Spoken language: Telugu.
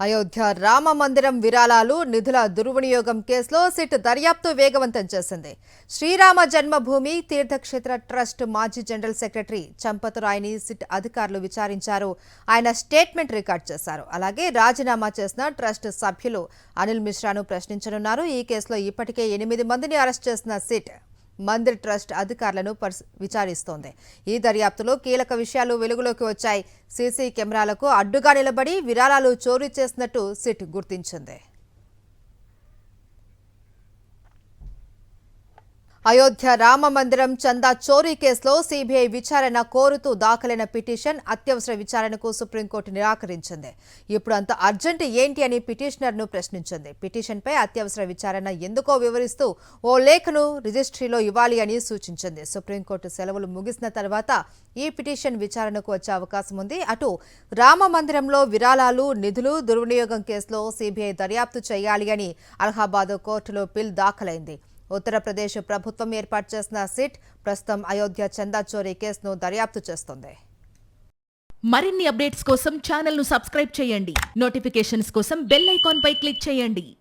అయోధ్య రామ మందిరం విరాళాలు నిధుల దుర్వినియోగం కేసులో సిట్ దర్యాప్తు వేగవంతం చేసింది. శ్రీరామ జన్మభూమి తీర్థక్షేత్ర ట్రస్ట్ మాజీ జనరల్ సెక్రటరీ చంపత్ రాయ్ని సిట్ అధికారులు విచారించారు. ఆయన స్టేట్మెంట్ రికార్డ్ చేశారు. అలాగే రాజీనామా చేసిన ట్రస్ట్ సభ్యులు అనిల్ మిశ్రాను ప్రశ్నించనున్నారు. ఈ కేసులో ఇప్పటికే 8 మందిని అరెస్ట్ చేసిన సిట్ మందిర్ ట్రస్ట్ అధికారులను విచారిస్తోంది. ఈ దర్యాప్తులో కీలక విషయాలు వెలుగులోకి వచ్చాయి. సీసీ కెమెరాలకు అడ్డుగా నిలబడి విరాళాలు చోరీ చేసినట్టు సిట్ గుర్తించింది. అయోధ్య రామ మందిరం చందా చోరీ కేసులో సీబీఐ విచారణ కోరుతూ దాఖలైన పిటిషన్ అత్యవసర విచారణకు సుప్రీంకోర్టు నిరాకరించింది. ఇప్పుడు అంత అర్జెంట్ ఏంటి అని పిటిషనర్ను ప్రశ్నించింది. పిటిషన్పై అత్యవసర విచారణ ఎందుకో వివరిస్తూ ఓ లేఖను రిజిస్ట్రీలో ఇవ్వాలి అని సూచించింది. సుప్రీంకోర్టు సెలవులు ముగిసిన తర్వాత ఈ పిటిషన్ విచారణకు వచ్చే అవకాశం ఉంది. అటు రామ మందిరంలో విరాళాలు నిధులు దుర్వినియోగం కేసులో సీబీఐ దర్యాప్తు చేయాలి అని అలహాబాద్ కోర్టులో పిల్ దాఖలైంది. ఉత్తరప్రదేశ్ ప్రభుత్వం ఏర్పాటు చేసిన సిట్ ప్రస్తుతం అయోధ్య చందా చోరీ కేసును దర్యాప్తు చేస్తోంది. మరిన్ని అప్డేట్స్ కోసం ఛానల్ ను సబ్స్క్రైబ్ చేయండి. నోటిఫికేషన్స్ కోసం బెల్ ఐకాన్ పై క్లిక్ చేయండి.